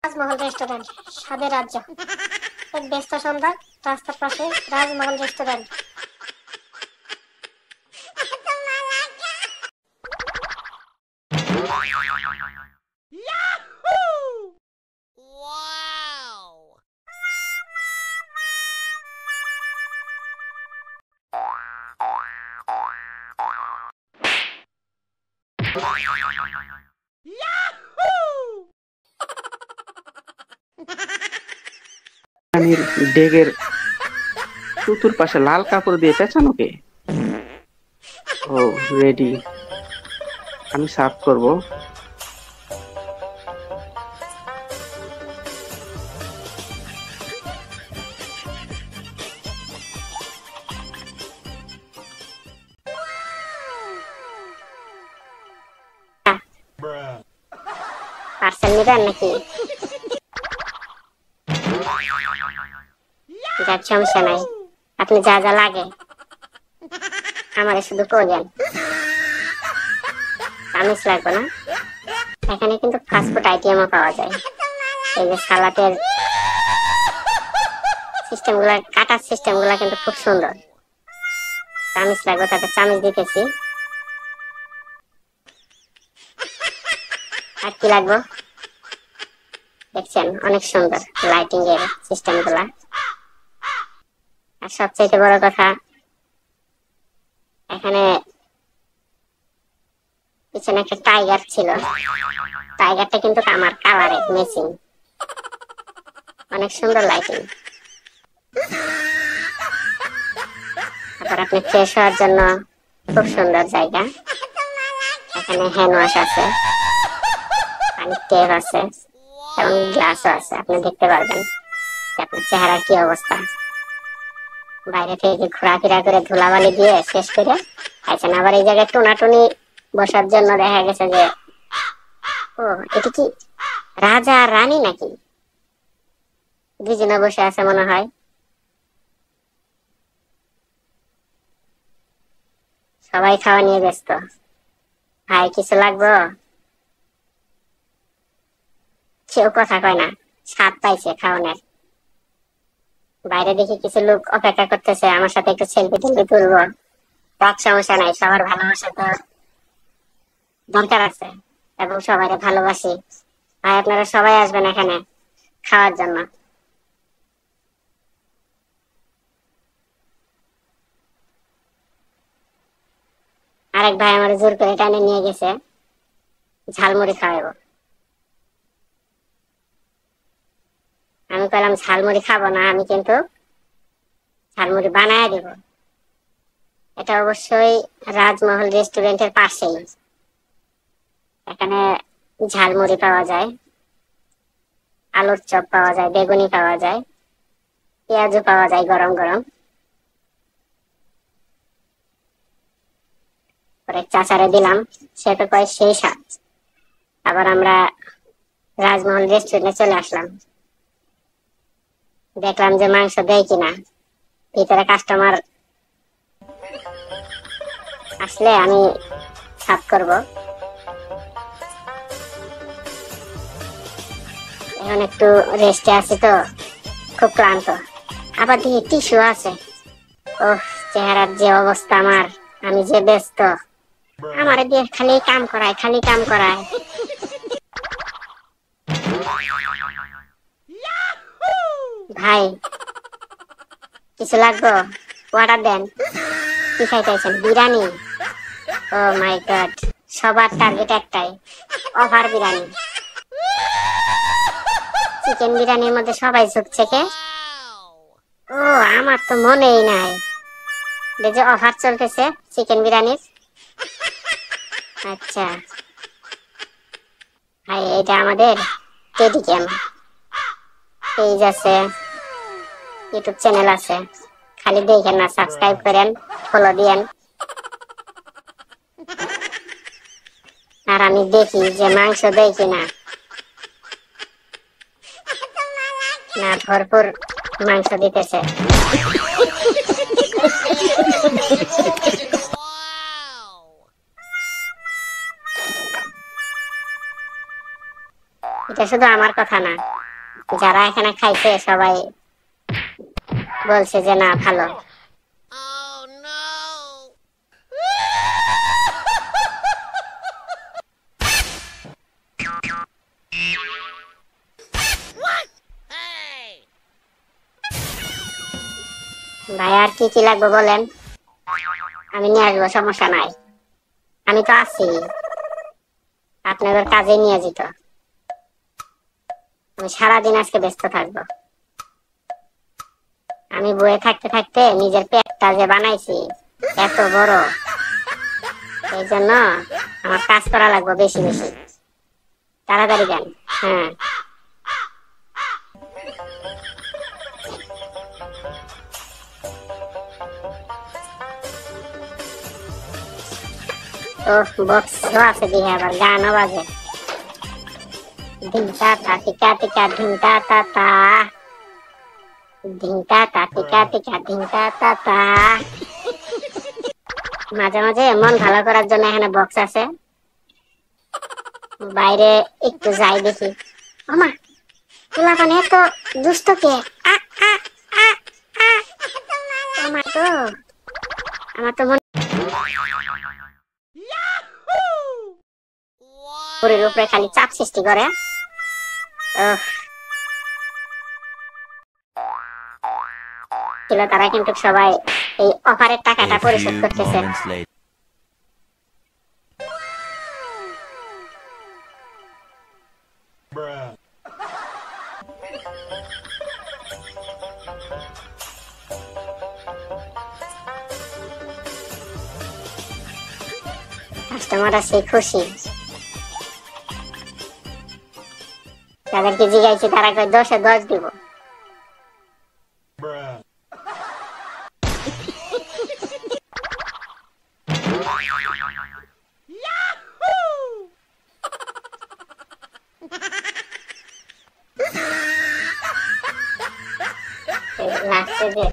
রাজমহল restaurant স্বাদের রাজ্য। এক ব্যস্ত সন্ধ্যা, রাস্তার পাশে রাজমহল রেস্টুরেন্ট। বিরিয়ানির ডেগের চতুর্পাশে লাল কাপড় দিয়ে পেঁচানো কে? ও রেডি, আমি সার্ভ করব। পার্সেল নিবেন নাকি? যার সমস্যা নাই, আপনি যা যা লাগে আমারে শুধু কইলেন। চামিচ লাগবে না। এখানে কিন্তু ফাস্টফুড আইটেমও পাওয়া যায়। এই যে সালাতের সিস্টেমগুলো, কাটার সিস্টেমগুলো কিন্তু খুব সুন্দর। চামিচ লাগবে, তাতে চামিচ দিতেছি। আর কি লাগবে দেখছেন, অনেক সুন্দর লাইটিং এর সিস্টেম গুলা। আর সবচেয়ে বড় কথা, এখানে পিছনে একটা টাইগার ছিল। টাইগারটা কিন্তু আমার কালারে ম্যাচিং। অনেক সুন্দর লাইটিং। তারপর আপনি ফ্রেশ হওয়ার জন্য খুব সুন্দর জায়গা। এখানে হ্যান্ড ওয়াশ আছে, পানির ট্যাপ আছে এবং গ্লাসও আছে। আপনি দেখতে পারবেন যে আপনার চেহারার কি অবস্থা। বাইরে থেকে ঘোরাফেরা করে ধুলাবালি দিয়ে শেষ করে আছেন। আবার এই জায়গায় টোনাটুনি বসার জন্য দেখা গেছে যে, ও এটি কি রাজা আর রানী নাকি? দুজনে বসে আছে মনে হয়। সবাই খাওয়া নিয়ে ব্যস্ত। ভাই কিছু লাগবে? কেউ কথা কয় না, স্বাদ পাইছে খাওয়ানোর। বাইরে দেখি কিছু লোক অপেক্ষা করতেছে আমার সাথে একটু সেলফি টেলফি তুলবো। এক সমস্যা নাই, সবার ভালোবাসা তো দরকার আছে এবং সবাই ভালোবাসি। ভাই আপনারা সবাই আসবেন এখানে খাওয়ার জন্য। আরেক ভাই আমার জোর করে টানে নিয়ে গেছে, ঝালমুড়ি খাওয়াবো। আমি বললাম ঝালমুড়ি খাবো না, আমি কিন্তু ঝালমুড়ি বানায় দিব। এটা অবশ্যই রাজমহল রেস্টুরেন্টের পাশেই। এখানে ঝালমুড়ি পাওয়া যায়, আলুর চপ পাওয়া যায়, বেগুনি পাওয়া যায়, পেঁয়াজও পাওয়া যায় গরম গরম। পরে চাচারে দিলাম, সে তো কয় সেই স্বাদ। আবার আমরা রাজমহল রেস্টুরেন্টে চলে আসলাম। দেখলাম যে মাংস দেয় কিনা। ভিতরে কাস্টমার আসলে আমি সার্ভ করব। এখন একটু রেস্টে আছি তো, খুব ক্লান্ত। আবার দেখি টিস্যু আছে। ওহ, চেহারার যে অবস্থা আমার, আমি যে ব্যস্ত। আমার দিয়ে খালি কাম করায়, খালি কাম করায়। ভাই কিছু লাগবে? অর্ডার দেন। কি খাইতেছেন? বিরিয়ানি? ও মাই গড, সবার টার্গেট একটাই, ওভার বিরিয়ানি। চিকেন বিরিয়ানির মধ্যে সবাই ঝুঁকছে কে? ও আমার তো মনেই নাই যে অফার চলতেছে চিকেন বিরিয়ানির। আচ্ছা ভাই, এটা আমাদের টেডি ক্যাম পেজ আছে, ইউটিউব চ্যানেল আছে। খালি দেখেন না, সাবস্ক্রাইব করেন, ফলো দিয়েন। আর আমি দেখি যে মাংস দেয় কিনা। না, ভরপুর মাংস দিতেছে। এটা এটা শুধু আমার কথা না, যারা এখানে খাইছে সবাই বলছে যে না ভালো। ভাই আর কি কি লাগবে বলেন, আমি নিয়ে আসবো, সমস্যা নাই। আমি তো আছি, আপনাদের কাজে নিয়ে যেত। আমি সারাদিন আজকে ব্যস্ত থাকবো। আমি বয়ে থাকতে থাকতে নিজের পেটটা যে বানাইছি এত বড়, এই জন্য আমার কাজ করা লাগবে বেশি বেশি। তাড়াতাড়ি যান। হ্যাঁ, তো বক্স আছে দিয়ে আবার গানও বাজে। ধিংটা তা টিকা টিকা ধিংটা তা তা, ধিংটা তা টিকা টিকা ধিংটা তা তা। মাঝে মাঝে মন ভালো করার জন্য এখানে বক্স আছে, বাইরে একটু যাই দেখি। ওমা, পোলাপান এত দুষ্ট কে? আ আ আ আ, ওমা তো, আমার তো মনে শরীরের উপরে খালি চাপ সৃষ্টি করে। ছিল তারা কিন্তু সবাই এই অফারের টাকাটা পরিশোধ করতেছে। কাস্টমাররা সেই খুশি, তাদেরকে জিগাইছি তারা কই 10-এ 10 দিব। লাস্টে যে